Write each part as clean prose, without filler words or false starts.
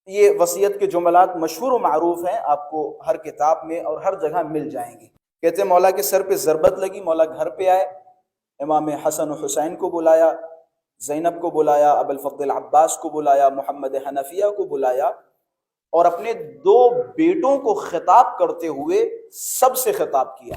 یہ وصیت کے جملات مشہور و معروف ہیں، آپ کو ہر کتاب میں اور ہر جگہ مل جائیں گے۔ کہتے ہیں مولا کے سر پہ ضربت لگی، مولا گھر پہ آئے، امام حسن و حسین کو بلایا، زینب کو بلایا، ابو الفضل العباس کو بلایا، محمد حنفیہ کو بلایا، اور اپنے دو بیٹوں کو خطاب کرتے ہوئے سب سے خطاب کیا۔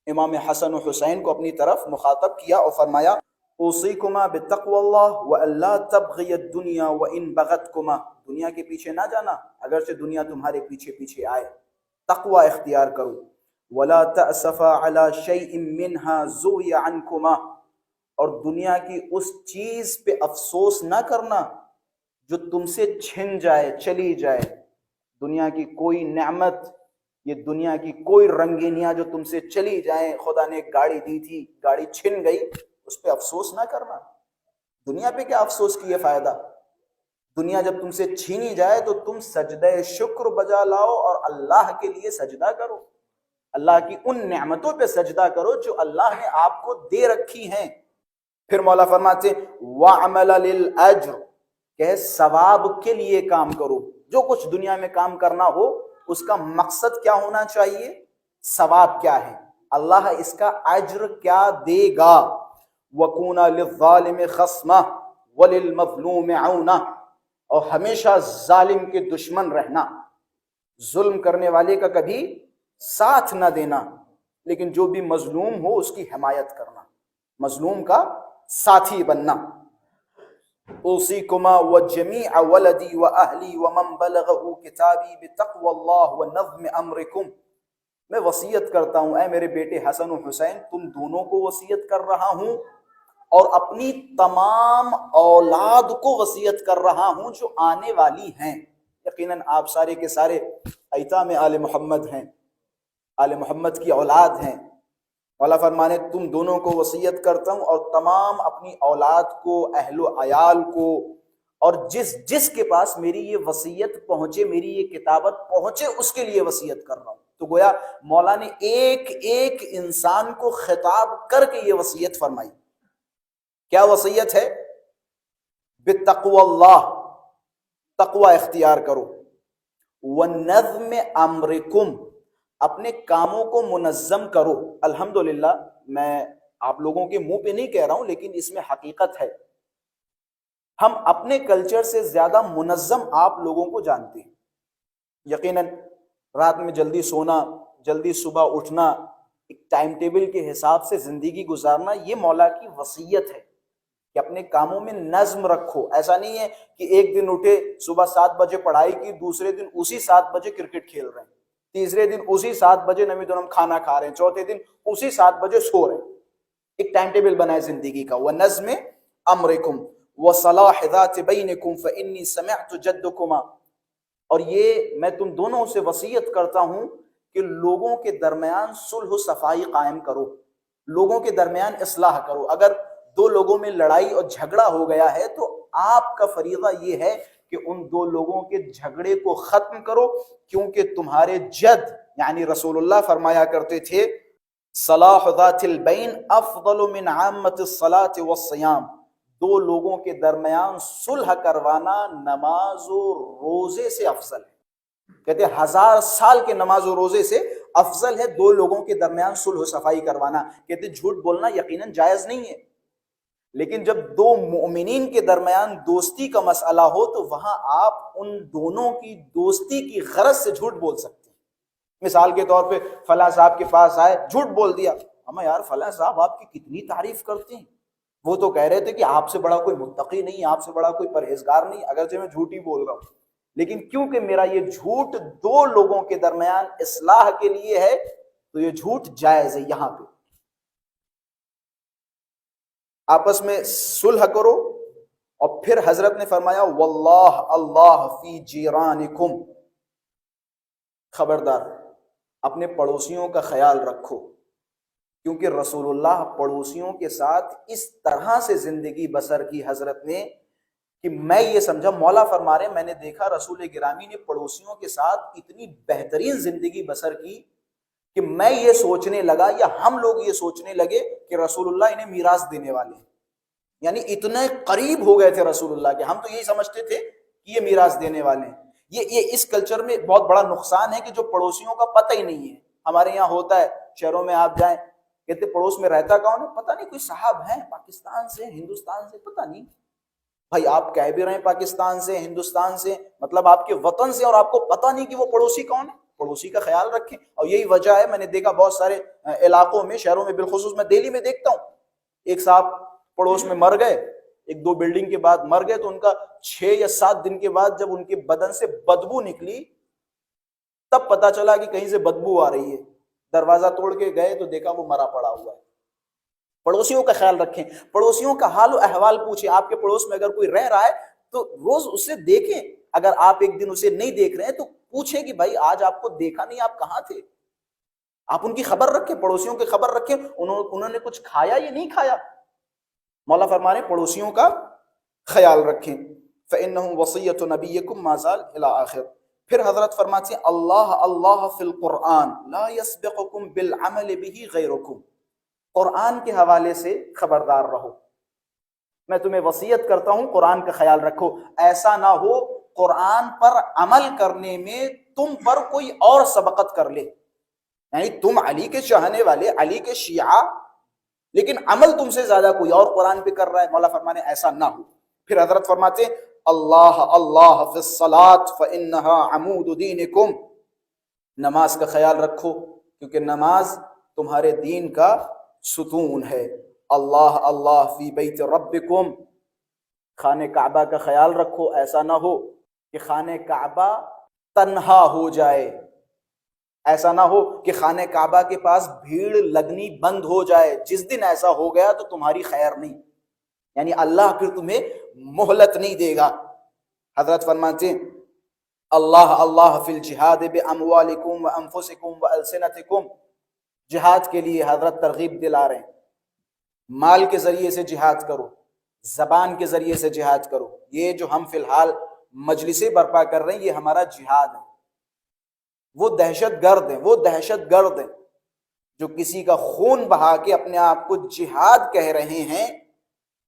امام حسن و حسین کو اپنی طرف مخاطب کیا اور فرمایا اوصیکما بتقوی اللہ والا تبغی الدنیا وان بغتکما، دنیا کے پیچھے نہ جانا اگرچہ دنیا تمہارے پیچھے پیچھے آئے، تقوی اختیار کرو، ولا تأسفا علی شیء منها زوی عنکما، اور دنیا کی اس چیز پہ افسوس نہ کرنا جو تم سے چھن جائے، چلی جائے۔ دنیا کی کوئی نعمت، یہ دنیا کی کوئی رنگینیاں جو تم سے چلی جائیں، خدا نے ایک گاڑی دی تھی، گاڑی چھن گئی، اس پہ افسوس نہ کرنا۔ دنیا پہ کیا افسوس کی یہ فائدہ؟ دنیا جب تم سے چھینی جائے تو تم سجدہ شکر بجا لاؤ اور اللہ کے لیے سجدہ کرو، اللہ کی ان نعمتوں پہ سجدہ کرو جو اللہ نے آپ کو دے رکھی ہیں۔ پھر مولا فرماتے وَعْمَلَ لِلْأَجْرِ، کہ ثواب کے لیے کام کرو، جو کچھ دنیا میں کام کرنا ہو اس کا مقصد کیا ہونا چاہیے، ثواب کیا ہے، اللہ اس کا اجر کیا دے گا۔ وَكُونَ لِلظَّالِمِ خَصْمًا وَلِلْمَظْلُومِ عَوْنًا، اور ہمیشہ ظالم کے دشمن رہنا، ظلم کرنے والے کا کبھی ساتھ نہ دینا، لیکن جو بھی مظلوم ہو اس کی حمایت کرنا، مظلوم کا ساتھی بننا۔ اوصیکما وجمیع ولدی واہلی ومن بلغہ کتابی بتقوی اللہ ونظم امرکم، میں وصیت کرتا ہوں اے میرے بیٹے حسن و حسین، تم دونوں کو وصیت کر رہا ہوں اور اپنی تمام اولاد کو وصیت کر رہا ہوں جو آنے والی ہیں۔ یقیناً آپ سارے کے سارے ایتام آل محمد ہیں، آل محمد کی اولاد ہیں۔ مولا فرمانے تم دونوں کو وصیت کرتا ہوں اور تمام اپنی اولاد کو، اہل و عیال کو، اور جس کے پاس میری یہ وصیت پہنچے، میری یہ کتابت پہنچے، اس کے لیے وصیت کر رہا ہوں۔ تو گویا مولا نے ایک ایک انسان کو خطاب کر کے یہ وصیت فرمائی۔ کیا وصیت ہے؟ بتقوی اللہ، تقوی اختیار کرو، ونظم امرکم، اپنے کاموں کو منظم کرو۔ الحمدللہ میں آپ لوگوں کے منہ پہ نہیں کہہ رہا ہوں، لیکن اس میں حقیقت ہے، ہم اپنے کلچر سے زیادہ منظم آپ لوگوں کو جانتے ہیں۔ یقیناً رات میں جلدی سونا، جلدی صبح اٹھنا، ایک ٹائم ٹیبل کے حساب سے زندگی گزارنا، یہ مولا کی وصیت ہے کہ اپنے کاموں میں نظم رکھو۔ ایسا نہیں ہے کہ ایک دن اٹھے صبح 7 بجے پڑھائی کی، دوسرے دن اسی 7 بجے کرکٹ کھیل رہے ہیں، تیسرے دن اسی 7 بجے نمی دنم کھانا کھا رہے ہیں، چوتھے دن اسی 7 بجے سو رہے ہیں۔ ایک ٹائم ٹیبل بنائے زندگی کا۔ وَنَظْمِ أَمْرِكُمْ وَصَلَاحِ ذَاتِ بَيْنِكُمْ فَإِنِّي سَمِعْتُ جَدُّكُمَا، اور یہ میں تم دونوں سے وصیت کرتا ہوں کہ لوگوں کے درمیان صلح و صفائی قائم کرو، لوگوں کے درمیان اصلاح کرو۔ اگر دو لوگوں میں لڑائی اور جھگڑا ہو گیا ہے تو آپ کا فریضہ یہ ہے کہ ان دو لوگوں کے جھگڑے کو ختم کرو، کیونکہ تمہارے جد یعنی رسول اللہ فرمایا کرتے تھے صلاح ذات البین افضل من عامت الصلاۃ والصیام، دو لوگوں کے درمیان صلح کروانا نماز و روزے سے افضل ہے۔ کہتے 1000 سال کے نماز و روزے سے افضل ہے دو لوگوں کے درمیان صلح و صفائی کروانا۔ کہتے جھوٹ بولنا یقیناً جائز نہیں ہے، لیکن جب دو مومنین کے درمیان دوستی کا مسئلہ ہو تو وہاں آپ ان دونوں کی دوستی کی غرض سے جھوٹ بول سکتے ہیں۔ مثال کے طور پہ فلاں صاحب کے پاس آئے، جھوٹ بول دیا، ہمیں یار فلاں صاحب آپ کی کتنی تعریف کرتے ہیں، وہ تو کہہ رہے تھے کہ آپ سے بڑا کوئی متقی نہیں، آپ سے بڑا کوئی پرہیزگار نہیں، اگرچہ میں جھوٹ ہی بول رہا ہوں، لیکن کیونکہ میرا یہ جھوٹ دو لوگوں کے درمیان اصلاح کے لیے ہے تو یہ جھوٹ جائز ہے۔ یہاں پہ آپس میں صلح کرو، اور پھر حضرت نے فرمایا واللہ اللہ فی جیرانکم، خبردار اپنے پڑوسیوں کا خیال رکھو، کیونکہ رسول اللہ پڑوسیوں کے ساتھ اس طرح سے زندگی بسر کی حضرت نے کہ میں یہ سمجھا، مولا فرما رہے میں نے دیکھا رسول گرامی نے پڑوسیوں کے ساتھ اتنی بہترین زندگی بسر کی کہ میں یہ سوچنے لگا یا ہم لوگ یہ سوچنے لگے کہ رسول اللہ انہیں میراث دینے والے ہیں، یعنی اتنے قریب ہو گئے تھے رسول اللہ کے، ہم تو یہی سمجھتے تھے کہ یہ میراث دینے والے ہیں۔ یہ اس کلچر میں بہت بڑا نقصان ہے کہ جو پڑوسیوں کا پتہ ہی نہیں ہے. ہمارے یہاں ہوتا ہے، شہروں میں آپ جائیں کہتے پڑوس میں رہتا کون ہے، پتہ نہیں، کوئی صاحب ہیں پاکستان سے، ہندوستان سے، پتہ نہیں. بھائی آپ کہہ بھی رہے ہیں پاکستان سے، ہندوستان سے، مطلب آپ کے وطن سے، اور آپ کو پتہ نہیں کہ وہ پڑوسی کون ہے. پڑوسی کا خیال رکھیں. اور یہی وجہ ہے، میں نے دیکھا بہت سارے علاقوں میں، شہروں میں بالخصوص، میں دہلی میں دیکھتا ہوں، ایک صاحب پڑوس میں مر گئے، ایک دو بلڈنگ کے بعد مر گئے، تو ان کا 6 یا 7 دن کے بعد جب ان کے بدن سے بدبو نکلی تب پتا چلا کہ کہیں سے بدبو آ رہی ہے. دروازہ توڑ کے گئے تو دیکھا وہ مرا پڑا ہوا ہے. پڑوسیوں کا خیال رکھیں، پڑوسیوں کا حال و احوال پوچھیں. آپ کے پڑوس میں اگر کوئی رہ رہا ہے تو روز اسے دیکھیں. اگر آپ ایک دن اسے نہیں دیکھ رہے ہیں تو پوچھیں کہ بھائی آج آپ کو دیکھا نہیں، آپ کہاں تھے. آپ ان کی خبر رکھیں، پڑوسیوں کی خبر رکھیں، انہوں نے کچھ کھایا یا نہیں کھایا. مولا فرما رہے ہیں پڑوسیوں کا خیال رکھیں. فَإِنَّهُ وَصِيَّةُ نَبِيِّكُمْ مَا زَالَ إِلَىٰ آخر. پھر حضرت فرماتے ہیں اللہ اللہ فی القرآن لا يسبقكم بالعمل به غیرکم. قرآن کے حوالے سے خبردار رہو. میں تمہیں وصیت کرتا ہوں قرآن کا خیال رکھو. ایسا نہ ہو قرآن پر عمل کرنے میں تم پر کوئی اور سبقت کر لے، یعنی تم علی کے چاہنے والے، علی کے شیعہ، لیکن عمل تم سے زیادہ کوئی اور قرآن پہ کر رہا ہے. مولا فرمانے ایسا نہ ہو. پھر حضرت فرماتے ہیں اللہ اللہ فی الصلاۃ فإنها عمود دینکم. نماز کا خیال رکھو کیونکہ نماز تمہارے دین کا ستون ہے. اللہ اللہ فی بیت ربکم. خانہ کعبہ کا خیال رکھو، ایسا نہ ہو کہ خانہ کعبہ تنہا ہو جائے، ایسا نہ ہو کہ خانہ کعبہ کے پاس بھیڑ لگنی بند ہو جائے. جس دن ایسا ہو گیا تو تمہاری خیر نہیں، یعنی اللہ پھر تمہیں مہلت نہیں دے گا. حضرت فرماتے ہیں اللہ اللہ فی الجہاد باموالکم وانفسکم والسنتکم. جہاد کے لیے حضرت ترغیب دلا رہے ہیں، مال کے ذریعے سے جہاد کرو، زبان کے ذریعے سے جہاد کرو. یہ جو ہم فی الحال مجلسیں برپا کر رہے ہیں یہ ہمارا جہاد ہے. وہ دہشت گرد ہیں، وہ دہشت گرد ہیں جو کسی کا خون بہا کے اپنے آپ کو جہاد کہہ رہے ہیں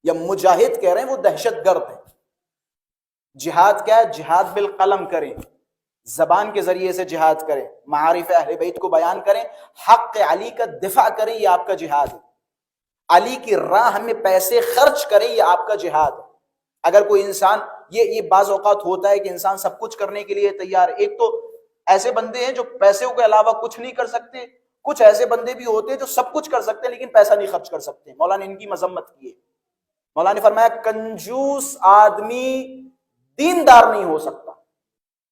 یا مجاہد کہہ رہے ہیں، وہ دہشت گرد ہیں. جہاد کیا ہے؟ جہاد بالقلم کریں، زبان کے ذریعے سے جہاد کریں، معارف اہل بیت کو بیان کریں، حق علی کا دفاع کریں، یہ آپ کا جہاد ہے. علی کی راہ میں پیسے خرچ کریں، یہ آپ کا جہاد ہے. اگر کوئی انسان یہ بعض اوقات ہوتا ہے کہ انسان سب کچھ کرنے کے لیے تیار ہے. ایک تو ایسے بندے ہیں جو پیسوں کے علاوہ کچھ نہیں کر سکتے، کچھ ایسے بندے بھی ہوتے ہیں جو سب کچھ کر سکتے ہیں لیکن پیسہ نہیں خرچ کر سکتے. مولانا نے ان کی مذمت کی ہے. مولانا نے فرمایا کنجوس آدمی دیندار نہیں ہو سکتا.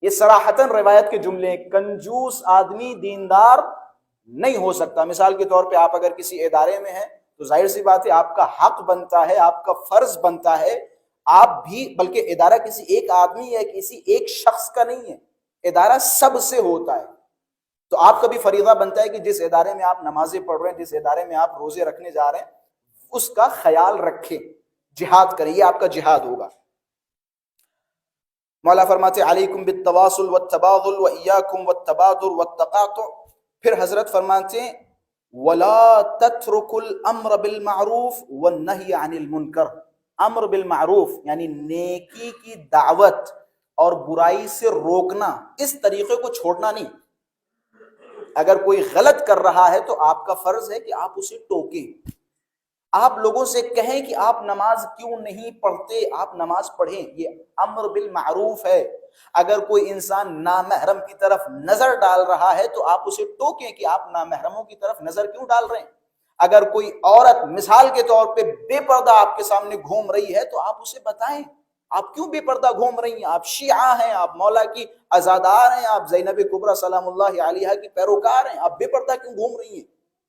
یہ صراحتاً روایت کے جملے ہیں، کنجوس آدمی دیندار نہیں ہو سکتا. مثال کے طور پہ آپ اگر کسی ادارے میں ہیں تو ظاہر سی بات ہے آپ کا حق بنتا ہے، آپ کا فرض بنتا ہے، آپ بھی، بلکہ ادارہ کسی ایک آدمی یا کسی ایک شخص کا نہیں ہے، ادارہ سب سے ہوتا ہے. تو آپ کا بھی فریضہ بنتا ہے کہ جس ادارے میں آپ نمازیں پڑھ رہے ہیں، جس ادارے میں آپ روزے رکھنے جا رہے ہیں، اس کا خیال رکھیں، جہاد کریں، یہ آپ کا جہاد ہوگا. مولا فرماتے علیکم بالتواصل والتباغل وإیاکم والتبادر والتقاطع. پھر حضرت فرماتے ہیں ولا تترکوا الامر بالمعروف والنہی عن المنکر. امر بالمعروف یعنی نیکی کی دعوت اور برائی سے روکنا، اس طریقے کو چھوڑنا نہیں. اگر کوئی غلط کر رہا ہے تو آپ کا فرض ہے کہ آپ اسے ٹوکیں، آپ لوگوں سے کہیں کہ آپ نماز کیوں نہیں پڑھتے، آپ نماز پڑھیں. یہ امر بالمعروف ہے. اگر کوئی انسان نامحرم کی طرف نظر ڈال رہا ہے تو آپ اسے ٹوکیں کہ آپ نامحرموں کی طرف نظر کیوں ڈال رہے ہیں. اگر کوئی عورت مثال کے طور پہ بے پردہ آپ کے سامنے گھوم رہی ہے تو آپ اسے بتائیں آپ کیوں بے پردہ گھوم رہی ہیں، آپ شیعہ ہیں، آپ مولا کی عزادار ہیں، آپ زینب کبریٰ سلام اللہ علیہا کی پیروکار ہیں، آپ بے پردہ کیوں گھوم رہی ہیں،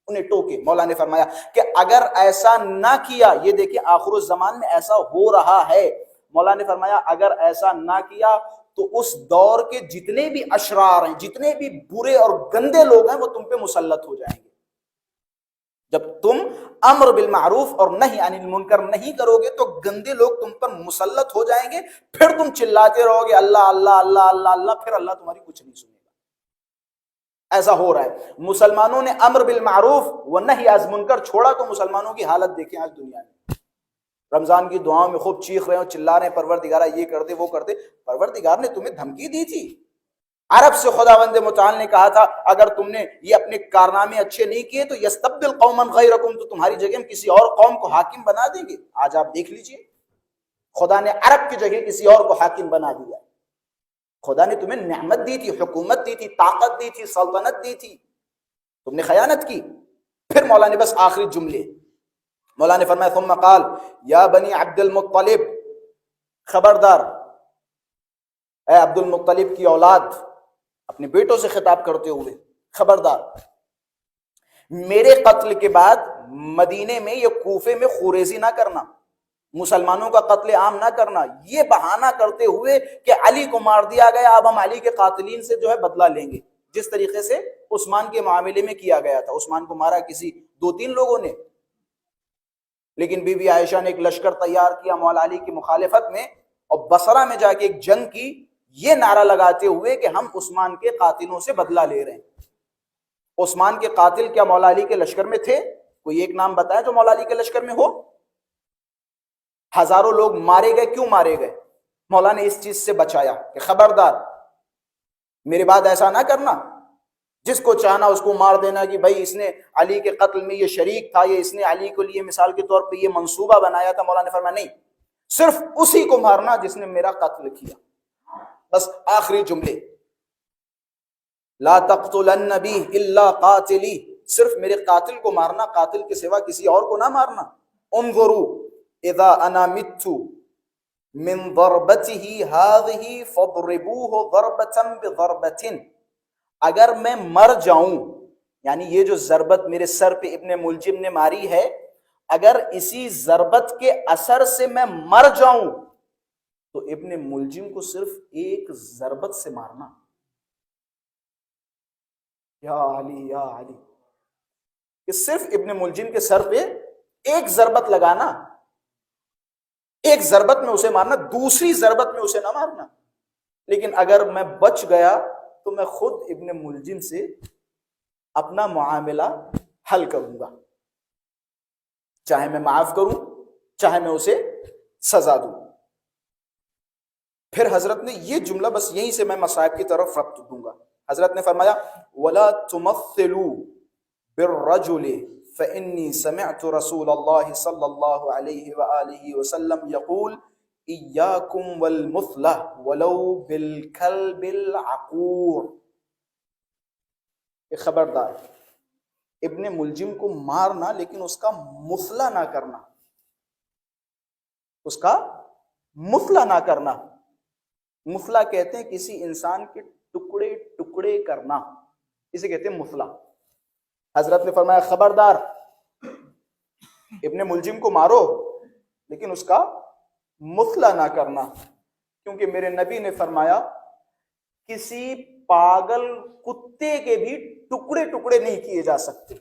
انہیں ٹوکے. مولا نے فرمایا کہ اگر ایسا نہ کیا، یہ دیکھیں آخر الزمان میں ایسا ہو رہا ہے، مولا نے فرمایا اگر ایسا نہ کیا تو اس دور کے جتنے بھی اشرار ہیں، جتنے بھی برے اور گندے لوگ ہیں، وہ تم پہ مسلط ہو جائیں گے. جب تم امر بالمعروف اور نہی عن المنکر نہیں کرو گے تو گندے لوگ تم پر مسلط ہو جائیں گے. پھر تم چلاتے رہو گے اللہ اللہ اللہ اللہ اللہ، پھر اللہ تمہاری کچھ نہیں سنے گا. ایسا ہو رہا ہے. مسلمانوں نے امر بالمعروف و نہی عن المنکر چھوڑا تو مسلمانوں کی حالت دیکھیں آج دنیا میں. رمضان کی دعاؤں میں خوب چیخ رہے ہو، چلا رہے ہیں پروردگارہ یہ کر دے وہ کر دے، پروردگار نے تمہیں دھمکی دی تھی۔ عرب سے خداوند متعال نے کہا تھا اگر تم نے یہ اپنے کارنامے اچھے نہیں کیے تو یستبدل قوما غیرکم، تو تمہاری جگہ ہم کسی اور قوم کو حاکم بنا دیں گے۔ آج آپ دیکھ لیجئے، خدا نے عرب کی جگہ کسی اور کو حاکم بنا دیا۔ خدا نے تمہیں نعمت دی تھی، حکومت دی تھی، طاقت دی تھی، سلطنت دی تھی، تم نے خیانت کی۔ پھر مولا نے بس آخری جملے، مولا نے فرمایا ثم قال یا بنی عبد المطلب، خبردار اے عبد المطلب کی اولاد، اپنے بیٹوں سے خطاب کرتے ہوئے، خبردار میرے قتل کے بعد مدینے میں یا کوفے میں خوریزی نہ کرنا، مسلمانوں کا قتل عام نہ کرنا، یہ بہانہ کرتے ہوئے کہ علی کو مار دیا گیا، اب ہم علی کے قاتلین سے جو ہے بدلہ لیں گے، جس طریقے سے عثمان کے معاملے میں کیا گیا تھا۔ عثمان کو مارا کسی 2-3 لوگوں نے، لیکن بی بی عائشہ نے ایک لشکر تیار کیا مولا علی کی مخالفت میں، اور بصرہ میں جا کے ایک جنگ کی، یہ نعرہ لگاتے ہوئے کہ ہم عثمان کے قاتلوں سے بدلہ لے رہے ہیں۔ عثمان کے قاتل کیا مولا علی کے لشکر میں تھے؟ کوئی ایک نام بتایا جو مولا علی کے لشکر میں ہو؟ ہزاروں لوگ مارے گئے، کیوں مارے گئے؟ مولا نے اس چیز سے بچایا کہ خبردار میرے بعد ایسا نہ کرنا، جس کو چاہنا اس کو مار دینا کہ بھائی اس نے علی کے قتل میں یہ شریک تھا، یا اس نے علی کو لیے مثال کے طور پہ یہ منصوبہ بنایا تھا۔ مولا نے فرمایا نہیں، صرف اسی کو مارنا جس نے میرا قتل کیا۔ بس آخری جملے، لا تقتلن بی الا قاتلی، صرف میرے قاتل کو مارنا، قاتل کے سوا کسی اور کو نہ مارنا۔ انظروا اذا انا مت من ضربته هذه فاضربوه ضربة بضربة، اگر میں مر جاؤں، یعنی یہ جو ضربت میرے سر پہ ابن ملجم نے ماری ہے، اگر اسی ضربت کے اثر سے میں مر جاؤں تو ابن ملجم کو صرف ایک ضربت سے مارنا۔ یا علی یا علی، کہ صرف ابن ملجم کے سر پہ ایک ضربت لگانا، ایک ضربت میں اسے مارنا، دوسری ضربت میں اسے نہ مارنا۔ لیکن اگر میں بچ گیا تو میں خود ابن ملجم سے اپنا معاملہ حل کروں گا، چاہے میں معاف کروں، چاہے میں اسے سزا دوں۔ پھر حضرت نے یہ جملہ، بس یہیں سے میں مصائب کی طرف ربط دوں گا، حضرت نے فرمایا وَلَا تُمَثِّلُوا بِالرَّجُلِ فَإِنِّي سَمِعْتُ رَسُولَ اللَّهِ صلی اللہ علیہ وآلہ وسلم يقول إِيَّاكُمْ وَالْمُثْلَةَ وَلَوْ بِالْكَلْبِ الْعَقُورِ، کہ خبردار ابن ملجم کو مارنا لیکن اس کا مثلہ نہ کرنا، اس کا مثلہ نہ کرنا۔ مثلہ کہتے ہیں کسی انسان کے ٹکڑے ٹکڑے کرنا، اسے کہتے ہیں مثلہ۔ حضرت نے فرمایا خبردار ابن ملجم کو مارو لیکن اس کا مثلہ نہ کرنا، کیونکہ میرے نبی نے فرمایا کسی پاگل کتے کے بھی ٹکڑے ٹکڑے نہیں کیے جا سکتے۔